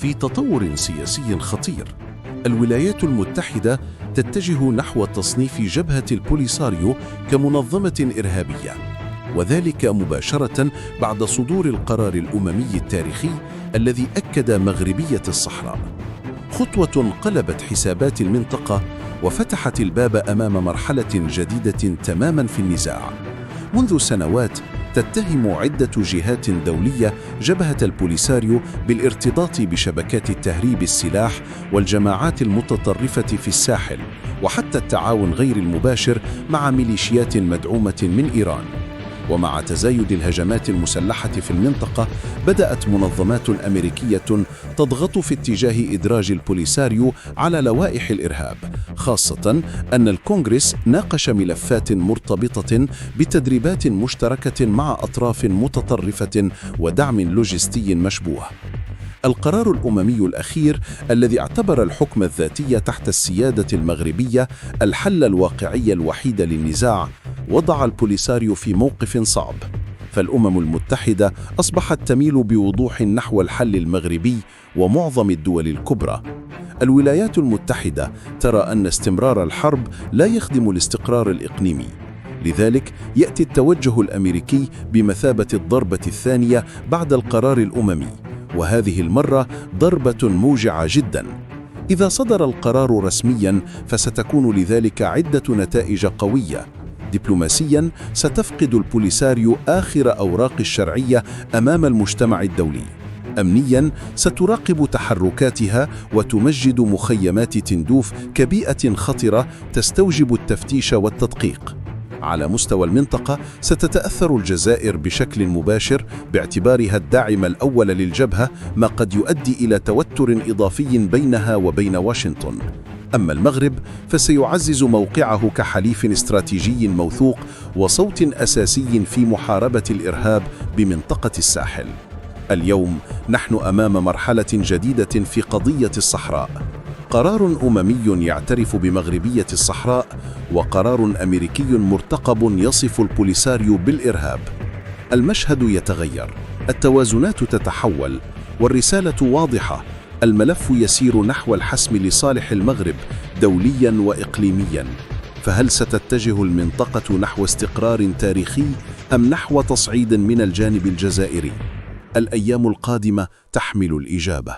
في تطور سياسي خطير، الولايات المتحدة تتجه نحو تصنيف جبهة البوليساريو كمنظمة إرهابية، وذلك مباشرة بعد صدور القرار الأممي التاريخي الذي أكد مغربية الصحراء. خطوة قلبت حسابات المنطقة وفتحت الباب أمام مرحلة جديدة تماما في النزاع. منذ سنوات تتهم عدة جهات دولية جبهة البوليساريو بالارتباط بشبكات التهريب السلاح والجماعات المتطرفة في الساحل، وحتى التعاون غير المباشر مع ميليشيات مدعومة من إيران. ومع تزايد الهجمات المسلحة في المنطقة، بدأت منظمات أمريكية تضغط في اتجاه إدراج البوليساريو على لوائح الإرهاب، خاصة أن الكونغرس ناقش ملفات مرتبطة بتدريبات مشتركة مع أطراف متطرفة ودعم لوجستي مشبوه. القرار الأممي الأخير الذي اعتبر الحكم الذاتي تحت السيادة المغربية الحل الواقعي الوحيد للنزاع وضع البوليساريو في موقف صعب، فالأمم المتحدة أصبحت تميل بوضوح نحو الحل المغربي ومعظم الدول الكبرى. الولايات المتحدة ترى أن استمرار الحرب لا يخدم الاستقرار الإقليمي، لذلك يأتي التوجه الأمريكي بمثابة الضربة الثانية بعد القرار الأممي، وهذه المرة ضربة موجعة جدا. إذا صدر القرار رسميا فستكون لذلك عدة نتائج قوية. دبلوماسيا، ستفقد البوليساريو آخر أوراق الشرعية أمام المجتمع الدولي. أمنيا، ستراقب تحركاتها وتمجد مخيمات تندوف كبيئة خطرة تستوجب التفتيش والتدقيق. على مستوى المنطقة، ستتأثر الجزائر بشكل مباشر باعتبارها الداعم الأول للجبهة، ما قد يؤدي إلى توتر إضافي بينها وبين واشنطن. أما المغرب فسيعزز موقعه كحليف استراتيجي موثوق وصوت أساسي في محاربة الإرهاب بمنطقة الساحل. اليوم نحن أمام مرحلة جديدة في قضية الصحراء، قرار أممي يعترف بمغربية الصحراء، وقرار أمريكي مرتقب يصف البوليساريو بالإرهاب. المشهد يتغير، التوازنات تتحول، والرسالة واضحة: الملف يسير نحو الحسم لصالح المغرب دولياً وإقليمياً. فهل ستتجه المنطقة نحو استقرار تاريخي أم نحو تصعيد من الجانب الجزائري؟ الأيام القادمة تحمل الإجابة.